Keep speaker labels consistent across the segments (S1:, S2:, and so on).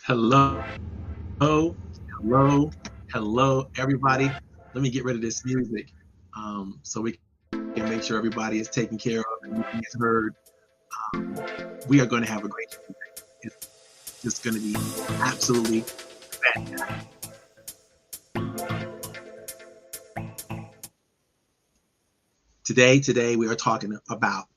S1: Hello, hello, hello, everybody. Let me get rid of this music so we can make sure everybody is taken care of and everything is heard. Um, we are going to have a great show today. It's just going to be absolutely fantastic. Today, we are talking about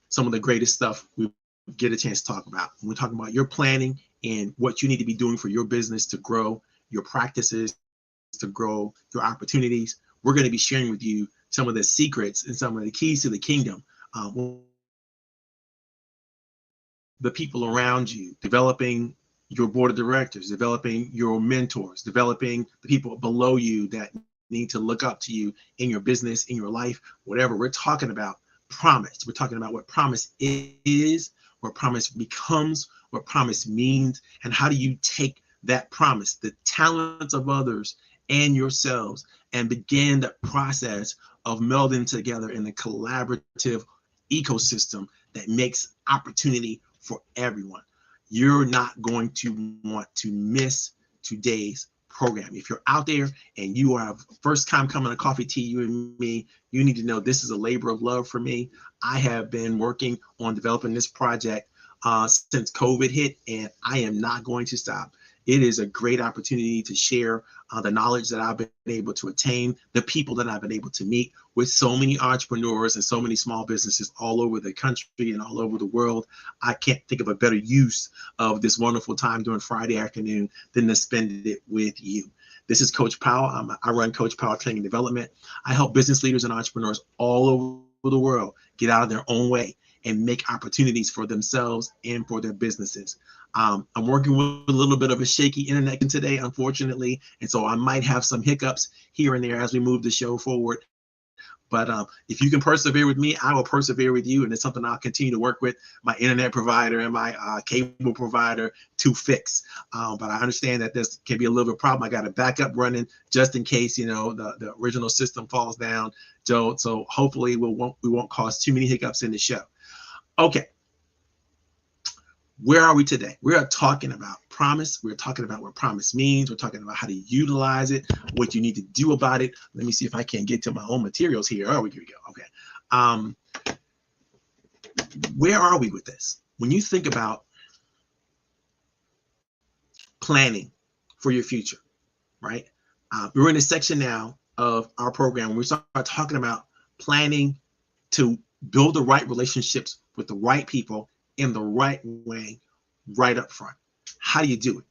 S1: some of the greatest stuff we get a chance to talk about. We're talking about your planning and what you need to be doing for your business to grow your practices, to grow your opportunities. We're going to be sharing with you some of the secrets and some of the keys to the kingdom. The people around you, developing your board of directors, developing your mentors, developing the people below you that need to look up to you in your business, in your life, whatever. We're talking about promise. We're talking about what promise is, what promise becomes, what promise means, and how do you take that promise, the talents of others and yourselves, and begin the process of melding together in a collaborative ecosystem that makes opportunity for everyone. You're not going to want to miss today's program. If you're out there and you are first time coming to Coffee Tea, you and me, you need to know this is a labor of love for me. I have been working on developing this project since COVID hit, and I am not going to stop. It is a great opportunity to share the knowledge that I've been able to attain, the people that I've been able to meet with so many entrepreneurs and so many small businesses all over the country and all over the world. I can't think of a better use of this wonderful time during Friday afternoon than to spend it with you. This is Coach Powell. I run Coach Powell Training Development. I help business leaders and entrepreneurs all over the world get out of their own way and make opportunities for themselves and for their businesses. I'm working with a little bit of a shaky internet today, unfortunately, and so I might have some hiccups here and there as we move the show forward. But if you can persevere with me, I will persevere with you, and it's something I'll continue to work with my internet provider and my cable provider to fix. But I understand that this can be a little bit of a problem. I got a backup running just in case, the original system falls down. So hopefully we won't cause too many hiccups in the show. Okay. Where are we today? We are talking about promise. We're talking about what promise means. We're talking about how to utilize it, what you need to do about it. Let me see if I can get to my own materials here. Oh, here we go. Okay. Where are we with this? When you think about planning for your future, right? We're in a section now of our program. We start talking about planning to build the right relationships with the right people in the right way, right up front. How do you do it?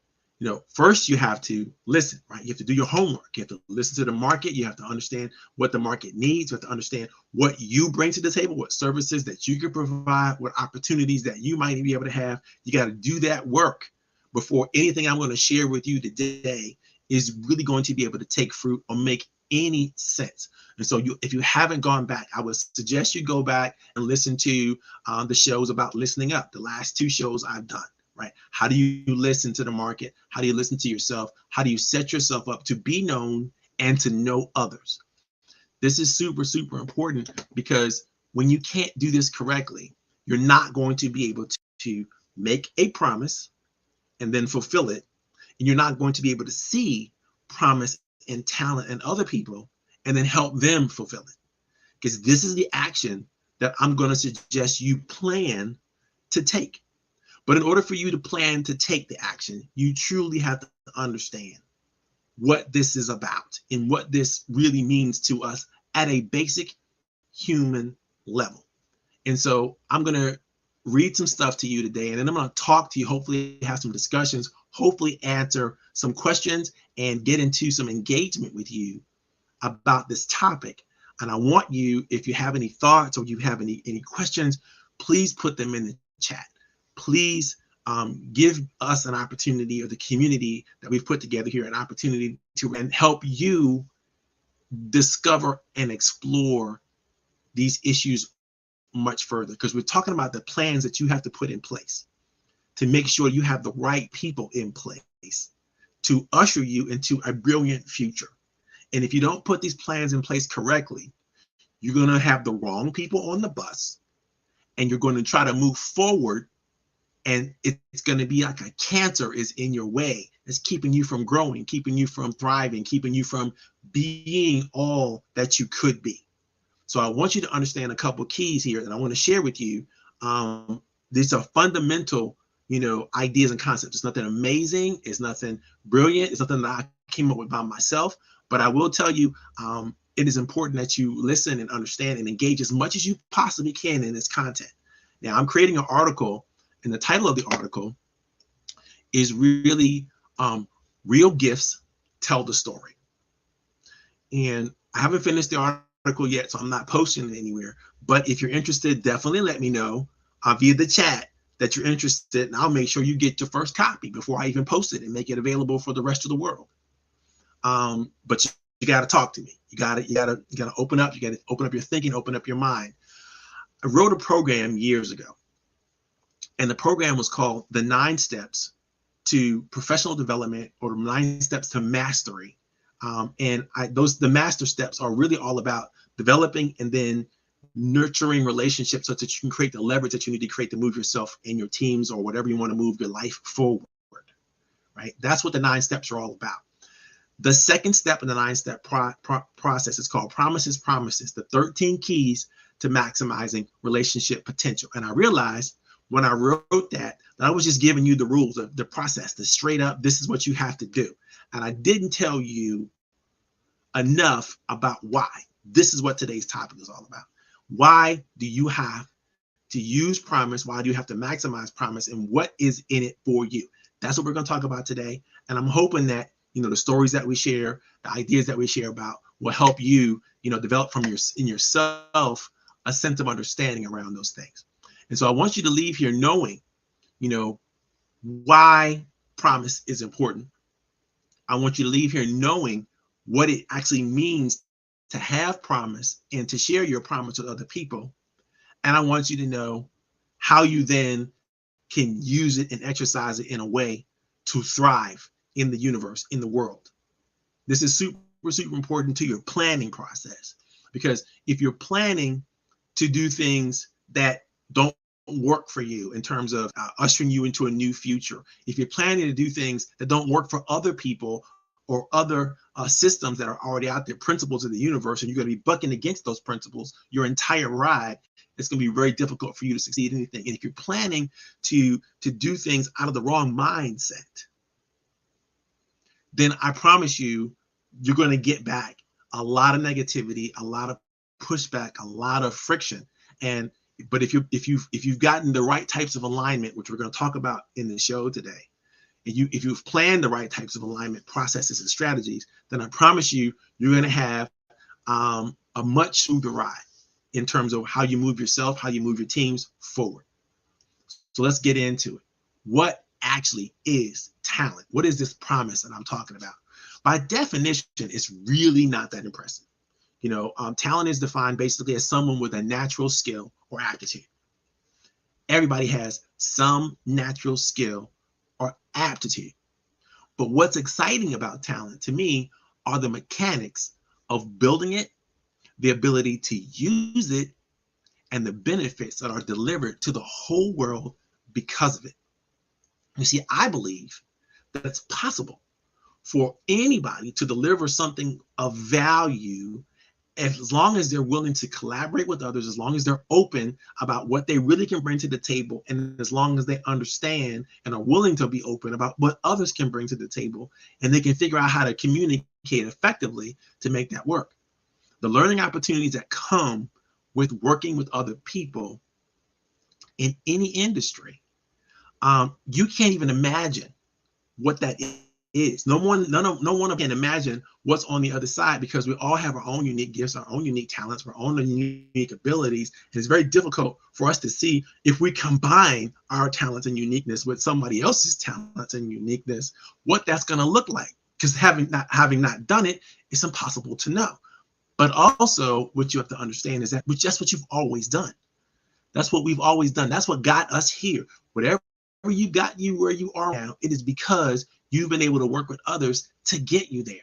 S1: First you have to listen, right? You have to do your homework. You have to listen to the market. You have to understand what the market needs. You have to understand what you bring to the table, what services that you can provide, what opportunities that you might be able to have. You got to do that work before anything I'm going to share with you today is really going to be able to take fruit or make any sense. And so if you haven't gone back, I would suggest you go back and listen to the shows about listening up, the last 2 shows I've done, right? How do you listen to the market? How do you listen to yourself? How do you set yourself up to be known and to know others? This is super, super important because when you can't do this correctly, you're not going to be able to make a promise and then fulfill it. And you're not going to be able to see promise and talent in other people and then help them fulfill it. Because this is the action that I'm going to suggest you plan to take. But in order for you to plan to take the action, you truly have to understand what this is about and what this really means to us at a basic human level. And so I'm going to read some stuff to you today, and then I'm going to talk to you, hopefully have some discussions, hopefully answer some questions and get into some engagement with you about this topic. And I want you, if you have any thoughts or you have any questions, please put them in the chat. Please give us an opportunity, or the community that we've put together here, an opportunity to help you discover and explore these issues much further, because we're talking about the plans that you have to put in place to make sure you have the right people in place to usher you into a brilliant future. And if you don't put these plans in place correctly, you're going to have the wrong people on the bus, and you're going to try to move forward, and it's going to be like a cancer is in your way. It's keeping you from growing, keeping you from thriving, keeping you from being all that you could be. So I want you to understand a couple of keys here that I want to share with you. These are fundamental, ideas and concepts. It's nothing amazing. It's nothing brilliant. It's nothing that I came up with by myself. But I will tell you, it is important that you listen and understand and engage as much as you possibly can in this content. Now, I'm creating an article, and the title of the article is really Real Gifts Tell the Story. And I haven't finished the article yet, so I'm not posting it anywhere. But if you're interested, definitely let me know via the chat that you're interested, and I'll make sure you get your first copy before I even post it and make it available for the rest of the world. But you got to talk to me. You got to open up. You got to open up your thinking, open up your mind. I wrote a program years ago, and the program was called The 9 Steps to Professional Development, or 9 Steps to Mastery. The master steps are really all about developing and then nurturing relationships so that you can create the leverage that you need to create to move yourself and your teams or whatever you want to move your life forward, right? That's what the 9 steps are all about. The second step in the 9-step process is called Promises, the 13 keys to maximizing relationship potential. And I realized when I wrote that I was just giving you the rules of the process, the straight up, this is what you have to do. And I didn't tell you enough about why. This is what today's topic is all about. Why do you have to use promise? Why do you have to maximize promise? And what is in it for you? That's what we're going to talk about today. And I'm hoping that, the stories that we share, the ideas that we share about will help you, develop in yourself a sense of understanding around those things. And so I want you to leave here knowing, why promise is important. I want you to leave here knowing what it actually means to have promise and to share your promise with other people. And I want you to know how you then can use it and exercise it in a way to thrive in the universe, in the world. This is super, super important to your planning process, because if you're planning to do things that don't work for you in terms of ushering you into a new future, if you're planning to do things that don't work for other people or other systems that are already out there, principles of the universe, and you're going to be bucking against those principles your entire ride, it's going to be very difficult for you to succeed in anything. And if you're planning to do things out of the wrong mindset, then I promise you, you're going to get back a lot of negativity, a lot of pushback, a lot of friction. But if you've gotten the right types of alignment, which we're going to talk about in the show today, and if you've planned the right types of alignment processes and strategies, then I promise you, you're going to have a much smoother ride in terms of how you move yourself, how you move your teams forward. So let's get into it. What actually is talent? What is this promise that I'm talking about? By definition, it's really not that impressive. Talent is defined basically as someone with a natural skill or aptitude. Everybody has some natural skill or aptitude. But what's exciting about talent to me are the mechanics of building it, the ability to use it, and the benefits that are delivered to the whole world because of it. You see, I believe that it's possible for anybody to deliver something of value as long as they're willing to collaborate with others, as long as they're open about what they really can bring to the table, and as long as they understand and are willing to be open about what others can bring to the table, and they can figure out how to communicate effectively to make that work. The learning opportunities that come with working with other people in any industry, you can't even imagine what that is. No one can imagine what's on the other side, because we all have our own unique gifts, our own unique talents, our own unique abilities. And it's very difficult for us to see, if we combine our talents and uniqueness with somebody else's talents and uniqueness, what that's going to look like. Because having not done it, it's impossible to know. But also, what you have to understand is that that's what you've always done. That's what we've always done. That's what got us here. Whatever you got you where you are now, it is because you've been able to work with others to get you there.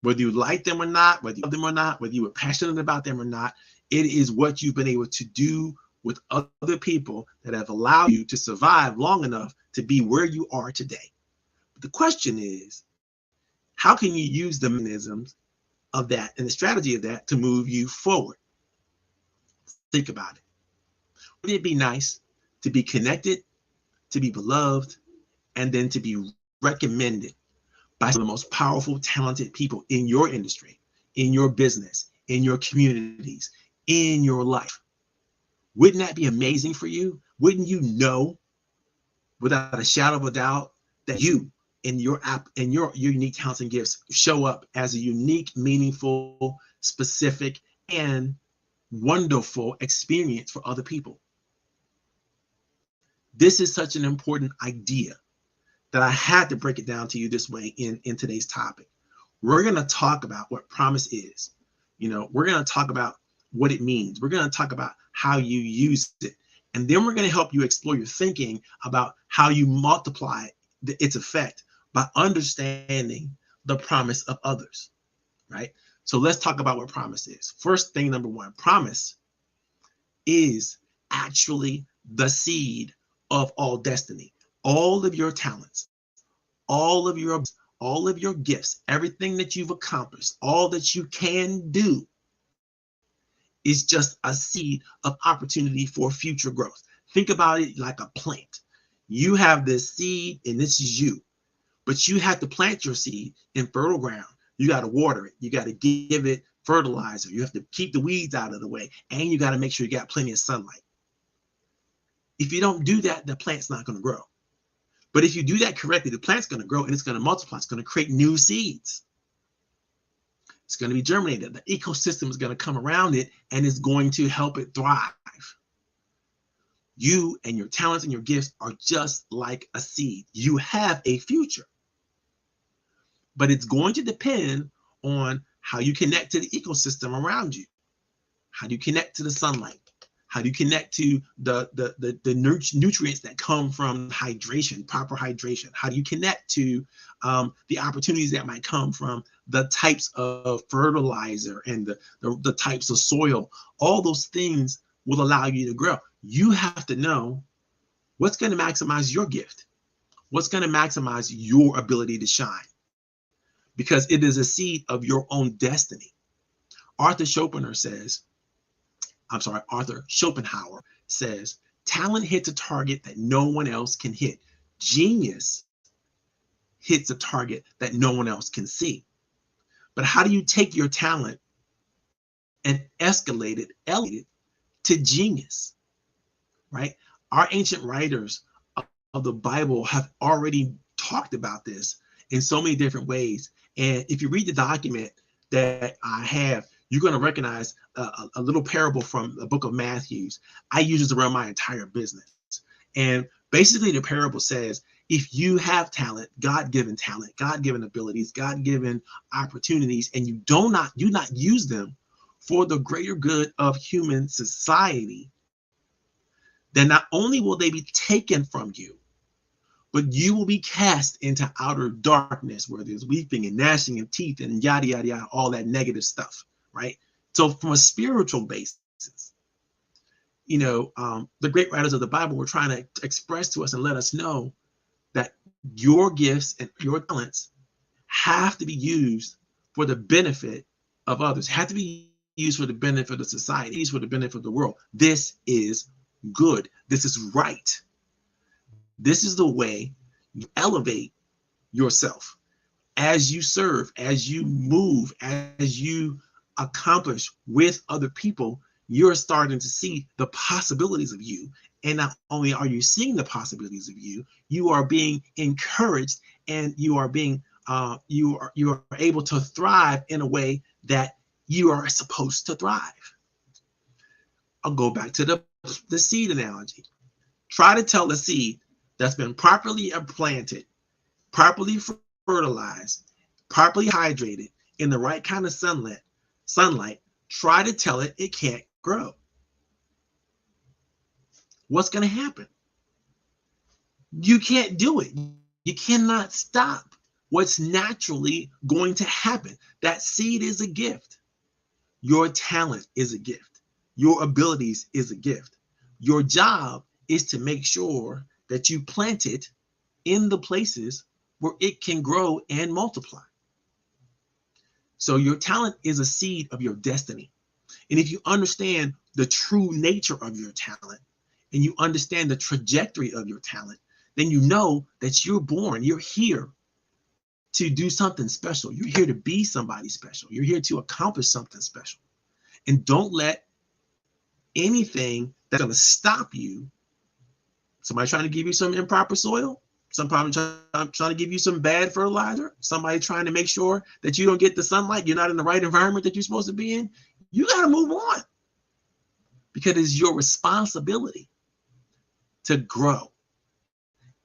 S1: Whether you like them or not, whether you love them or not, whether you were passionate about them or not, it is what you've been able to do with other people that have allowed you to survive long enough to be where you are today. But the question is, how can you use the mechanisms of that and the strategy of that to move you forward? Think about it. Wouldn't it be nice to be connected, to be beloved, and then to be recommended by some of the most powerful, talented people in your industry, in your business, in your communities, in your life? Wouldn't that be amazing for you? Wouldn't you know without a shadow of a doubt that you and your unique talents and gifts show up as a unique, meaningful, specific, and wonderful experience for other people? This is such an important idea that I had to break it down to you this way in today's topic. We're going to talk about what promise is. We're going to talk about what it means. We're going to talk about how you use it. And then we're going to help you explore your thinking about how you multiply its effect by understanding the promise of others, right? So let's talk about what promise is. First thing, number one, promise is actually the seed of all destiny. All of your talents, all of your gifts, everything that you've accomplished, all that you can do is just a seed of opportunity for future growth. Think about it like a plant. You have this seed and this is you, but you have to plant your seed in fertile ground. You got to water it. You got to give it fertilizer. You have to keep the weeds out of the way, and you got to make sure you got plenty of sunlight. If you don't do that, the plant's not going to grow. But if you do that correctly, the plant's going to grow and it's going to multiply. It's going to create new seeds. It's going to be germinated. The ecosystem is going to come around it and it's going to help it thrive. You and your talents and your gifts are just like a seed. You have a future. But it's going to depend on how you connect to the ecosystem around you. How do you connect to the sunlight? How do you connect to the nutrients that come from hydration, proper hydration? How do you connect to the opportunities that might come from the types of fertilizer and the types of soil? All those things will allow you to grow. You have to know what's going to maximize your gift, what's going to maximize your ability to shine, because it is a seed of your own destiny. Arthur Schopenhauer says, talent hits a target that no one else can hit. Genius hits a target that no one else can see. But how do you take your talent and elevate it to genius, right? Our ancient writers of the Bible have already talked about this in so many different ways. And if you read the document that I have, you're going to recognize a little parable from the book of Matthew. I use this around my entire business. And basically the parable says, if you have talent, God-given abilities, God-given opportunities, and you do not use them for the greater good of human society, then not only will they be taken from you, but you will be cast into outer darkness where there's weeping and gnashing of teeth and yada, yada, yada, all that negative stuff, right? So from a spiritual basis, the great writers of the Bible were trying to express to us and let us know that your gifts and your talents have to be used for the benefit of others, have to be used for the benefit of society, used for the benefit of the world. This is good. This is right. This is the way you elevate yourself as you serve, as you move, as you accomplish with other people. You're starting to see the possibilities of you. And not only are you seeing the possibilities of you, you are being encouraged, and you are being you are able to thrive in a way that you are supposed to thrive. I'll go back to the seed analogy. Try to tell a seed that's been properly planted, properly fertilized, properly hydrated, in the right kind of sunlight, try to tell it can't grow. What's going to happen? You can't do it. You cannot stop what's naturally going to happen. That seed is a gift. Your talent is a gift. Your abilities is a gift. Your job is to make sure that you plant it in the places where it can grow and multiply. So your talent is a seed of your destiny. And if you understand the true nature of your talent and you understand the trajectory of your talent, then you know that you're here to do something special. You're here to be somebody special. You're here to accomplish something special. And don't let anything that's going to stop you, somebody trying to give you some improper soil, somebody trying to give you some bad fertilizer, somebody trying to make sure that you don't get the sunlight, you're not in the right environment that you're supposed to be in, you got to move on, because it's your responsibility to grow.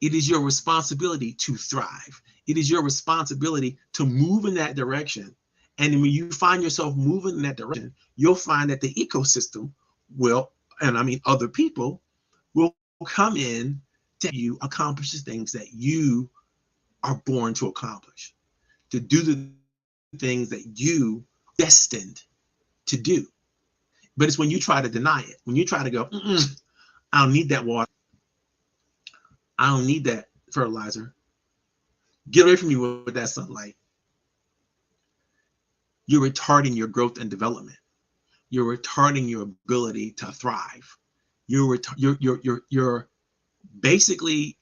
S1: It is your responsibility to thrive. It is your responsibility to move in that direction. And when you find yourself moving in that direction, you'll find that the ecosystem will, and I mean other people, will come in to help you accomplish the things that you are born to accomplish, to do the things that you are destined to do. But it's when you try to deny it, when you try to go, I don't need that water, I don't need that fertilizer, get away from me with that sunlight, you're retarding your growth and development. You're retarding your ability to thrive. You're basically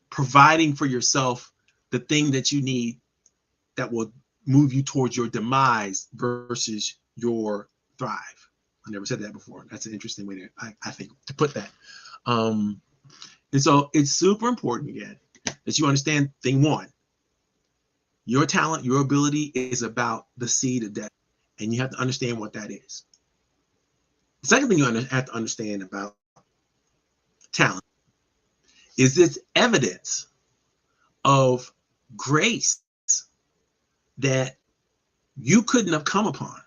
S1: providing for yourself the thing that you need that will move you towards your demise versus your thrive. I never said that before. That's an interesting way to, I think, to put that. And so it's super important, again, that you understand thing one. Your talent, your ability is about the seed of death, and you have to understand what that is. The second thing you have to understand about talent is this evidence of grace that you couldn't have come upon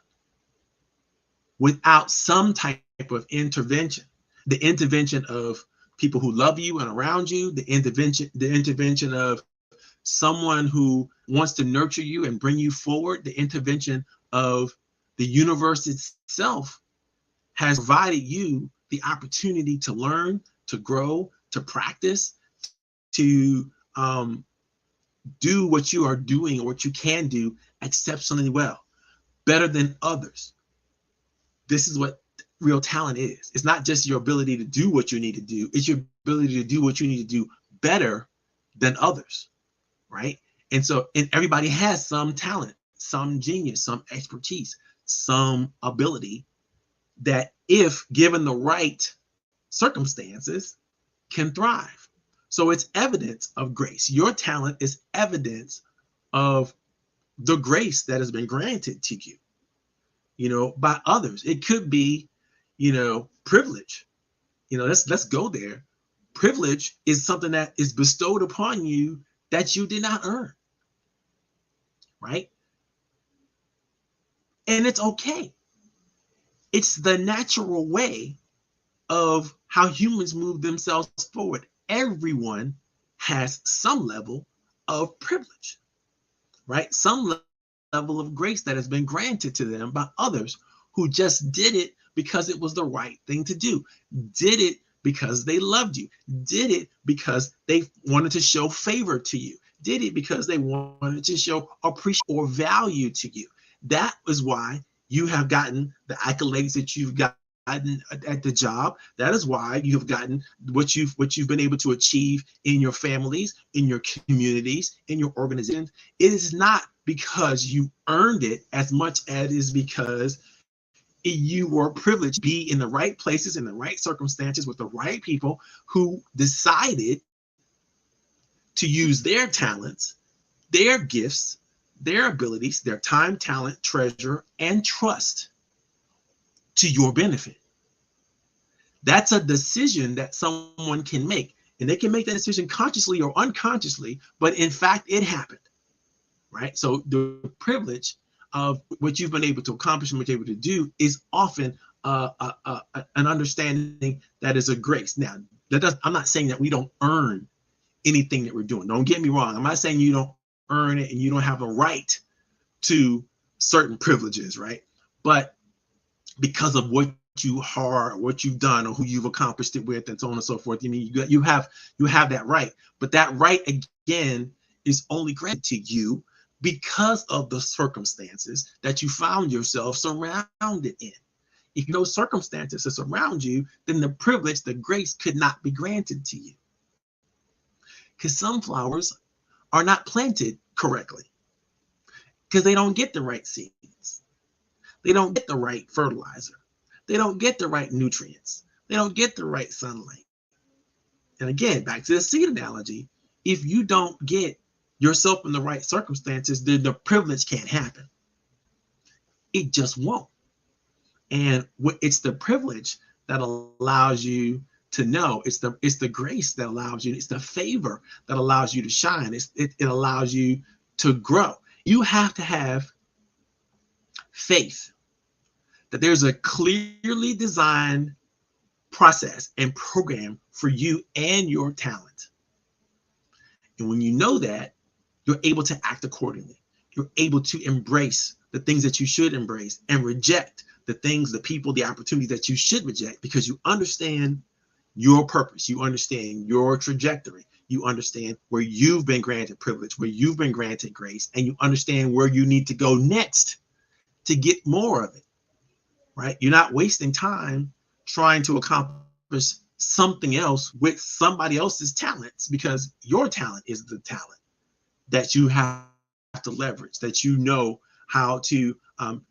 S1: without some type of intervention. The intervention of people who love you and around you, the intervention of someone who wants to nurture you and bring you forward, the intervention of the universe itself has provided you the opportunity to learn, to grow, to practice, to do what you are doing or what you can do exceptionally well, better than others. This is what real talent is. It's not just your ability to do what you need to do, it's your ability to do what you need to do better than others, right? And so, and everybody has some talent, some genius, some expertise, some ability that, if given the right circumstances, can thrive. So it's evidence of grace. Your talent is evidence of the grace that has been granted to you, by others. It could be, privilege. Let's go there. Privilege is something that is bestowed upon you that you did not earn, right? And it's okay. It's the natural way of how humans move themselves forward. Everyone has some level of privilege, right? Some level of grace that has been granted to them by others who just did it because it was the right thing to do, did it because they loved you, did it because they wanted to show favor to you, did it because they wanted to show appreciation or value to you. That is why you have gotten the accolades that you've gotten at the job. That is why you have gotten what you've been able to achieve in your families, in your communities, in your organizations. It is not because you earned it as much as it is because you were privileged to be in the right places, in the right circumstances, with the right people who decided to use their talents, their gifts, their abilities, their time, talent, treasure, and trust to your benefit. That's a decision that someone can make, and they can make that decision consciously or unconsciously, but in fact, it happened, right? So the privilege of what you've been able to accomplish and what you're able to do is often an understanding that is a grace. Now, I'm not saying that we don't earn anything that we're doing. Don't get me wrong. I'm not saying you don't earn it and you don't have a right to certain privileges, right? But because of what you are, what you've done, or who you've accomplished it with, and so on and so forth, I mean, you have that right. But that right, again, is only granted to you because of the circumstances that you found yourself surrounded in. If those circumstances are surround you, then the privilege, the grace could not be granted to you. Because some flowers are not planted correctly because they don't get the right seeds. They don't get the right fertilizer. They don't get the right nutrients. They don't get the right sunlight. And again, back to the seed analogy, if you don't get yourself in the right circumstances, then the privilege can't happen. It just won't. And it's the privilege that allows you to know. It's the grace that allows you. It's the favor that allows you to shine. It allows you to grow. You have to have faith that there's a clearly designed process and program for you and your talent. And when you know that, you're able to act accordingly. You're able to embrace the things that you should embrace and reject the things, the people, the opportunities that you should reject, because you understand your purpose. You understand your trajectory. You understand where you've been granted privilege, where you've been granted grace, and you understand where you need to go next to get more of it, right? You're not wasting time trying to accomplish something else with somebody else's talents, because your talent is the talent that you have to leverage, that you know how to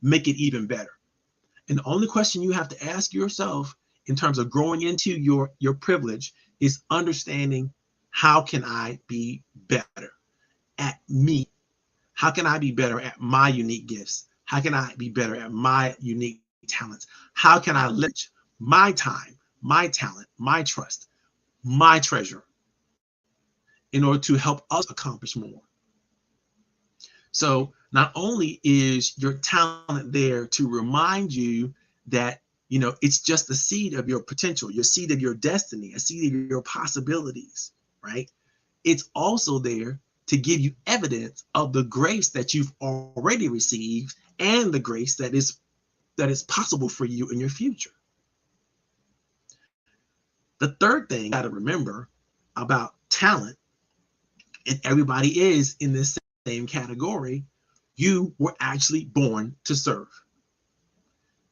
S1: make it even better. And the only question you have to ask yourself in terms of growing into your privilege is understanding, how can I be better at me? How can I be better at my unique gifts? How can I be better at my unique talents? How can I leverage my time, my talent, my trust, my treasure in order to help us accomplish more? So not only is your talent there to remind you that, it's just the seed of your potential, your seed of your destiny, a seed of your possibilities, right? It's also there to give you evidence of the grace that you've already received and the grace that is possible for you in your future. The third thing you got to remember about talent, and everybody is in this same category, you were actually born to serve.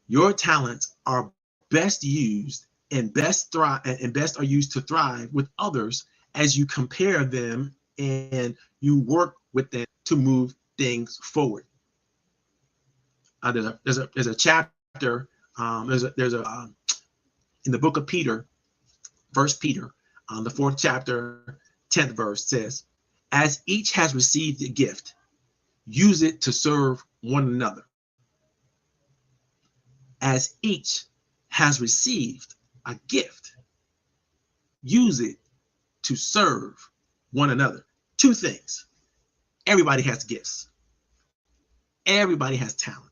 S1: Your talents are best used and best are used to thrive with others as you compare them and you work with them to move things forward. There's a chapter. In the book of Peter, 1 Peter, the 4th chapter, 10th verse says, "As each has received a gift, use it to serve one another." As each has received a gift, use it to serve one another. Two things. Everybody has gifts. Everybody has talent.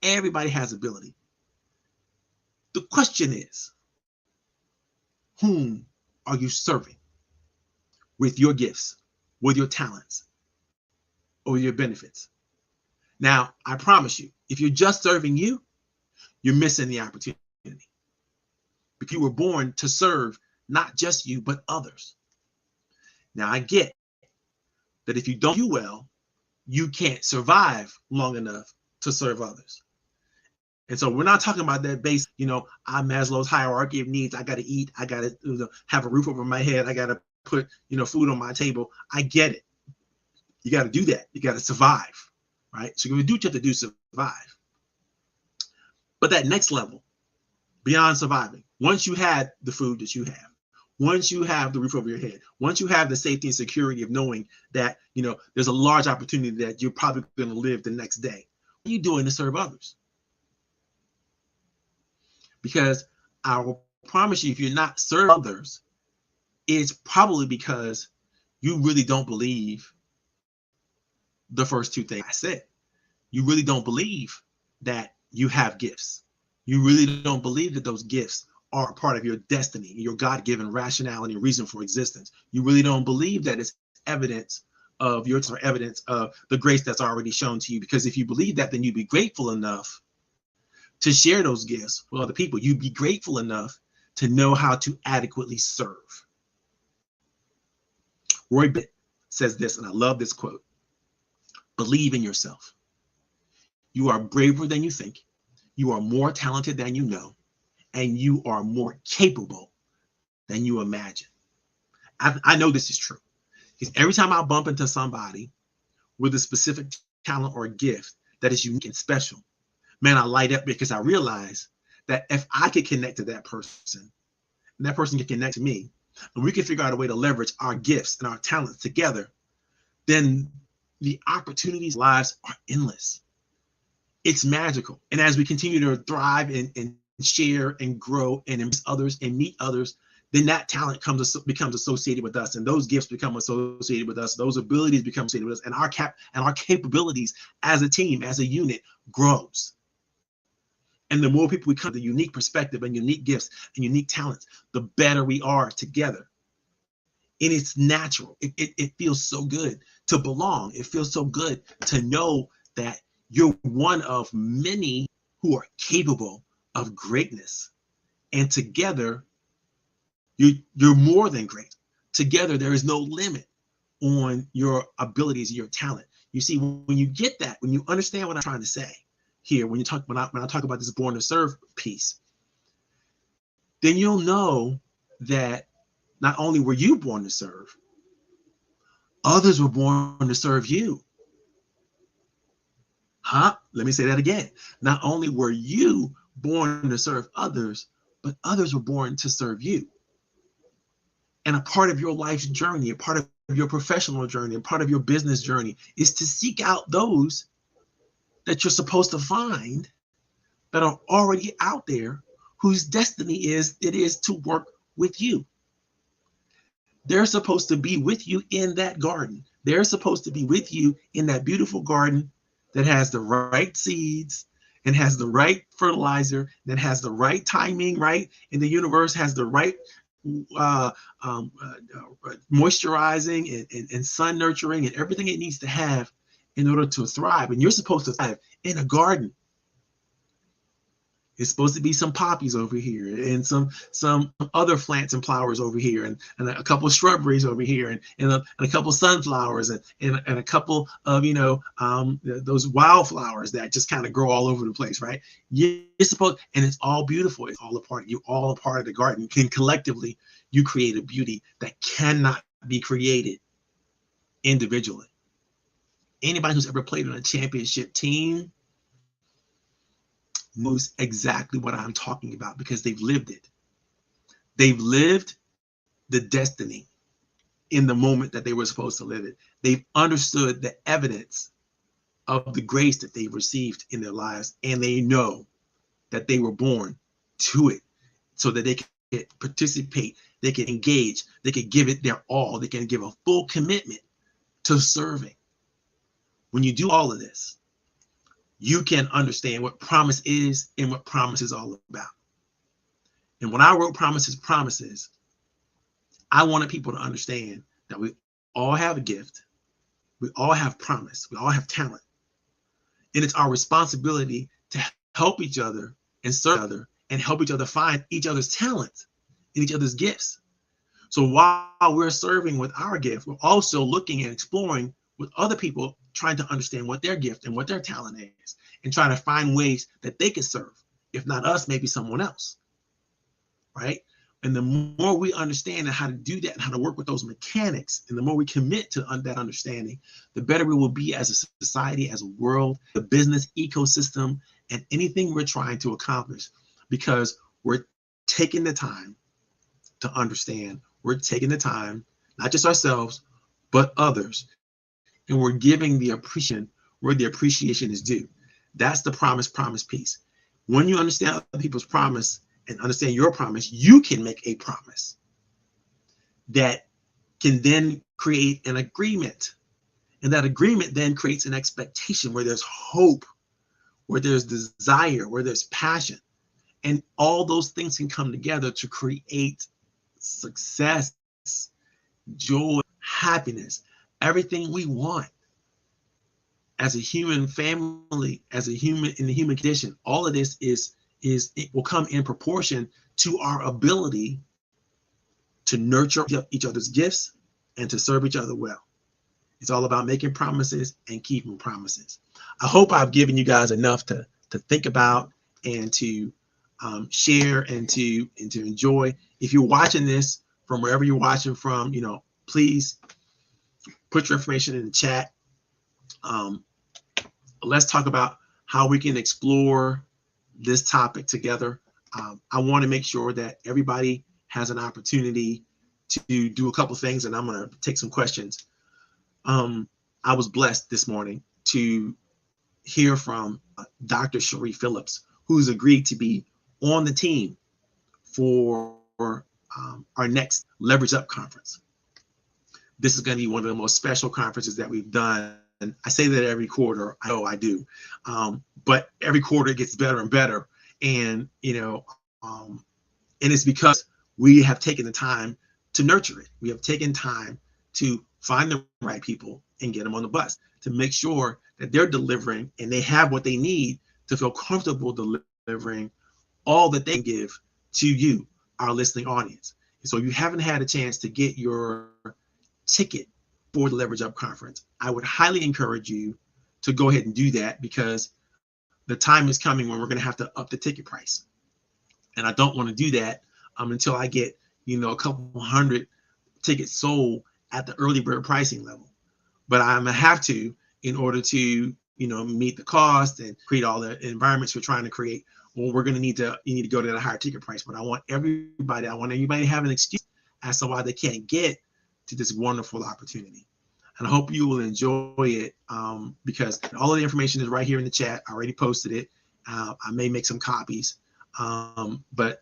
S1: Everybody has ability. The question is, whom are you serving with your gifts, with your talents, or your benefits? Now, I promise you, if you're just serving you, you're missing the opportunity. Because you were born to serve not just you, but others. Now, I get that if you don't do well, you can't survive long enough to serve others. And so we're not talking about that base, I'm Maslow's hierarchy of needs. I got to eat. I got to have a roof over my head. I got to put, food on my table. I get it. You got to do that. You got to survive, right? So you do what you have to do to survive. But that next level, beyond surviving, once you had the food that you have, once you have the roof over your head, once you have the safety and security of knowing that, there's a large opportunity that you're probably going to live the next day, what are you doing to serve others? Because I will promise you, if you're not serving others, it's probably because you really don't believe the first two things I said. You really don't believe that you have gifts. You really don't believe that those gifts are part of your destiny, your God-given rationality and reason for existence. You really don't believe that it's evidence of your or evidence of the grace that's already shown to you. Because if you believe that, then you'd be grateful enough to share those gifts with other people. You'd be grateful enough to know how to adequately serve. Roy Bennett says this, and I love this quote: believe in yourself. You are braver than you think. You are more talented than you know, and you are more capable than you imagine. I know this is true, because every time I bump into somebody with a specific talent or a gift that is unique and special, man, I light up, because I realize that if I could connect to that person, and that person can connect to me, and we can figure out a way to leverage our gifts and our talents together, then the opportunities in lives are endless. It's magical. And as we continue to thrive and share and grow and embrace others and meet others, then that talent becomes associated with us, and those gifts become associated with us. Those abilities become associated with us, and our capabilities as a team, as a unit, grows. And the more people we come to unique perspective and unique gifts and unique talents, the better we are together. And it's natural. It feels so good to belong. It feels so good to know that you're one of many who are capable of greatness. And together, you're more than great. Together, there is no limit on your abilities and your talent. You see, when you get that, when you understand what I'm trying to say here, when I talk about this born to serve piece, then you'll know that not only were you born to serve, others were born to serve you. Let me say that again. Not only were you born to serve others, but others were born to serve you. And a part of your life's journey, a part of your professional journey, a part of your business journey is to seek out those that you're supposed to find that are already out there, whose destiny it is to work with you. They're supposed to be with you in that garden. They're supposed to be with you in that beautiful garden that has the right seeds and has the right fertilizer, that has the right timing, right? And the universe has the right moisturizing and sun nurturing and everything it needs to have in order to thrive. And you're supposed to thrive in a garden. It's supposed to be some poppies over here and some other plants and flowers over here, and a couple of shrubberies over here, and a couple of sunflowers and a couple of those wildflowers that just kind of grow all over the place, right? You're supposed, and it's all beautiful. It's all a part. You're all a part of the garden. And collectively, you create a beauty that cannot be created individually. Anybody who's ever played on a championship team knows exactly what I'm talking about, because they've lived it. They've lived the destiny in the moment that they were supposed to live it. They've understood the evidence of the grace that they've received in their lives, and they know that they were born to it so that they can participate, they can engage, they can give it their all, they can give a full commitment to serving. When you do all of this, you can understand what promise is and what promise is all about. And when I wrote Promises, I wanted people to understand that we all have a gift, we all have promise, we all have talent. And it's our responsibility to help each other and serve each other and help each other find each other's talents and each other's gifts. So while we're serving with our gift, we're also looking and exploring with other people, trying to understand what their gift and what their talent is, and trying to find ways that they can serve. If not us, maybe someone else, right? And the more we understand how to do that and how to work with those mechanics, and the more we commit to that understanding, the better we will be as a society, as a world, the business ecosystem, and anything we're trying to accomplish, because we're taking the time to understand. We're taking the time, not just ourselves, but others. And we're giving the appreciation where the appreciation is due. That's the promise piece. When you understand other people's promise and understand your promise, you can make a promise that can then create an agreement. And that agreement then creates an expectation where there's hope, where there's desire, where there's passion. And all those things can come together to create success, joy, happiness, everything we want as a human family, as a human in the human condition. All of this is it will come in proportion to our ability to nurture each other's gifts and to serve each other well. It's all about making promises and keeping promises. I hope I've given you guys enough to think about and to share and to enjoy. If you're watching this from wherever you're watching from, please put your information in the chat. Let's talk about how we can explore this topic together. I want to make sure that everybody has an opportunity to do a couple things, and I'm going to take some questions. I was blessed this morning to hear from Dr. Cherie Phillips, who's agreed to be on the team for our next Leverage Up conference. This is going to be one of the most special conferences that we've done. I say that every quarter. I know I do, but every quarter it gets better and better. And and it's because we have taken the time to nurture it. We have taken time to find the right people and get them on the bus to make sure that they're delivering and they have what they need to feel comfortable delivering all that they can give to you, our listening audience. And so if you haven't had a chance to get your ticket for the Leverage Up conference, I would highly encourage you to go ahead and do that, because the time is coming when we're going to have to up the ticket price. And I don't want to do that until I get, a couple hundred tickets sold at the early bird pricing level. But I'm going to have to, in order to, meet the cost and create all the environments we're trying to create. Well, we're going to need to go to the higher ticket price. But I want everybody to have an excuse as to why they can't get to this wonderful opportunity. And I hope you will enjoy it, because all of the information is right here in the chat. I already posted it. I may make some copies. But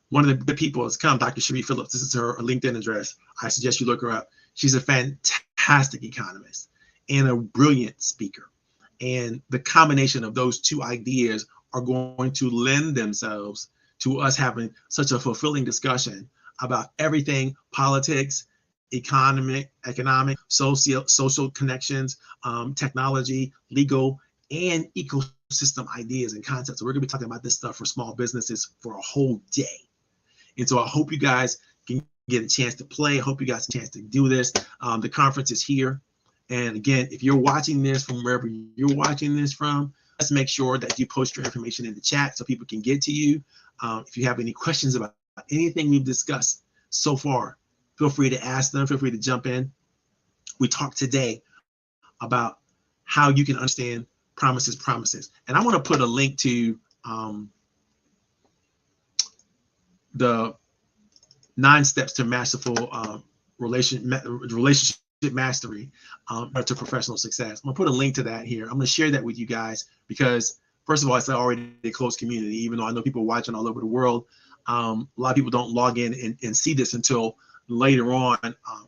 S1: one of the people has come, Dr. Cherie Phillips. This is her LinkedIn address. I suggest you look her up. She's a fantastic economist and a brilliant speaker. And the combination of those two ideas are going to lend themselves to us having such a fulfilling discussion about everything: politics, economic, social connections, technology, legal, and ecosystem ideas and concepts. So we're going to be talking about this stuff for small businesses for a whole day. And so I hope you guys can get a chance to play. I hope you guys get a chance to do this. The conference is here. And again, if you're watching this from wherever you're watching this from, let's make sure that you post your information in the chat so people can get to you. If you have any questions about anything we've discussed so far, feel free to ask them. Feel free to jump in. We talked today about how you can understand promises. And I want to put a link to the 9 steps to masterful relationship mastery to professional success. I'm gonna put a link to that here. I'm gonna share that with you guys because, first of all, it's already a close community. Even though I know people watching all over the world, a lot of people don't log in and see this until later on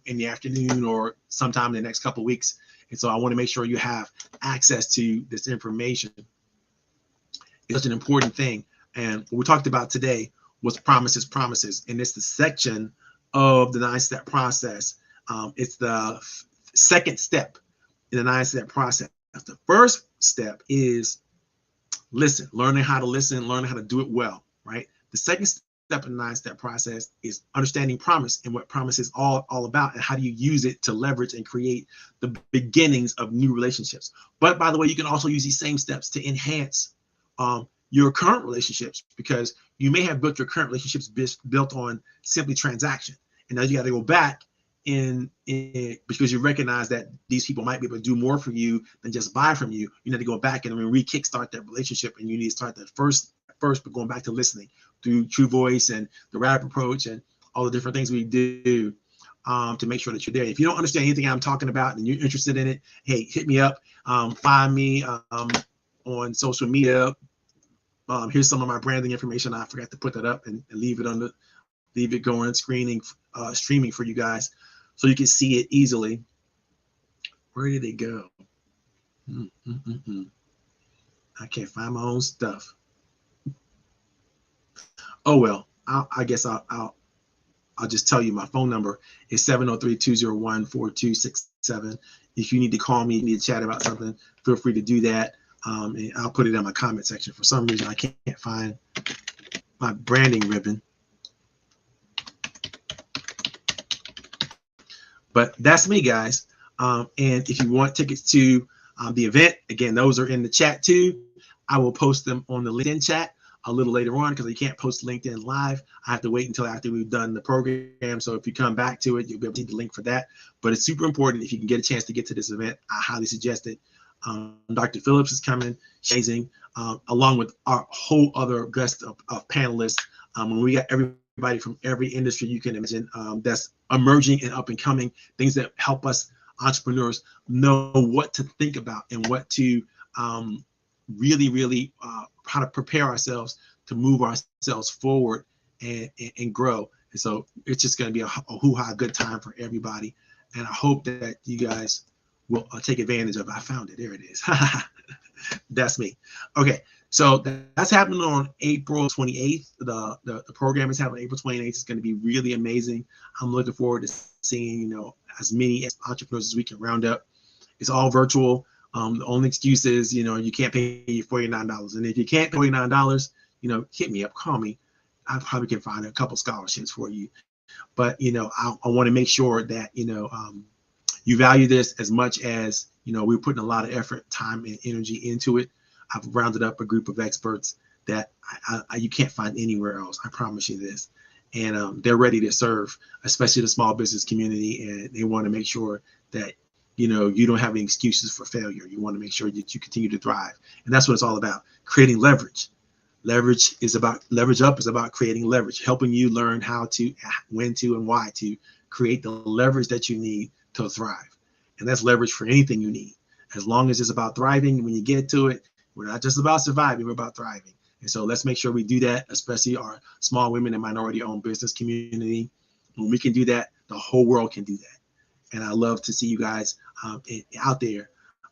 S1: in the afternoon or sometime in the next couple of weeks. And so I want to make sure you have access to this information. It's such an important thing. And what we talked about today was promises. And it's the section of the 9-step process. It's the second step in the 9-step process. The first step is learning how to listen, learning how to do it well, right? The second step in the 9-step process is understanding promise and what promise is all about, and how do you use it to leverage and create the beginnings of new relationships. But by the way, you can also use these same steps to enhance your current relationships, because you may have built your current relationships built on simply transaction. And now you got to go back in because you recognize that these people might be able to do more for you than just buy from you. You need to go back and re-kickstart that relationship, and you need to start that first, but going back to listening through True Voice and the RAP approach and all the different things we do to make sure that you're there. If you don't understand anything I'm talking about and you're interested in it, hey, hit me up. Find me on social media. Here's some of my branding information. I forgot to put that up and leave it going, streaming for you guys, so you can see it easily. Where did it go? I can't find my own stuff. Oh well, I guess I'll just tell you my phone number is 703-201-4267. If you need to call me, you need to chat about something, feel free to do that. And I'll put it in my comment section. For some reason, I can't find my branding ribbon. But that's me, guys. And if you want tickets to the event, again, those are in the chat too. I will post them on the LinkedIn chat a little later on because you can't post LinkedIn live. I have to wait until after we've done the program. So if you come back to it, you'll be able to see the link for that. But it's super important if you can get a chance to get to this event. I highly suggest it. Dr. Phillips is coming, amazing, along with our whole other guest of panelists. When we got everybody from every industry you can imagine that's emerging and up and coming, things that help us entrepreneurs know what to think about and what to really how to prepare ourselves to move ourselves forward and grow. And so it's just going to be a hoo-ha good time for everybody. And I hope that you guys will take advantage of it. I found it. There it is. That's me. Okay. So that's happening on April 28th. The program is happening April 28th. It's going to be really amazing. I'm looking forward to seeing, as many entrepreneurs as we can round up. It's all virtual. The only excuse is, you can't pay your $49. And if you can't pay $49, hit me up, call me. I probably can find a couple scholarships for you. But, I want to make sure that, you value this as much as, we're putting a lot of effort, time, and energy into it. I've rounded up a group of experts that you can't find anywhere else. I promise you this. And they're ready to serve, especially the small business community. And they want to make sure that, you don't have any excuses for failure. You want to make sure that you continue to thrive. And that's what it's all about, creating leverage. Leverage up is about creating leverage, helping you learn how to, when to, and why to create the leverage that you need to thrive. And that's leverage for anything you need. As long as it's about thriving, when you get to it, we're not just about surviving, we're about thriving. And so let's make sure we do that, especially our small women and minority-owned business community. When we can do that, the whole world can do that. And I love to see you guys out there.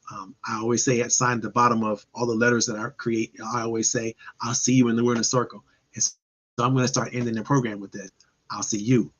S1: I always say at sign at the bottom of all the letters that I create, I always say, I'll see you when we're in a circle. And so I'm going to start ending the program with this. I'll see you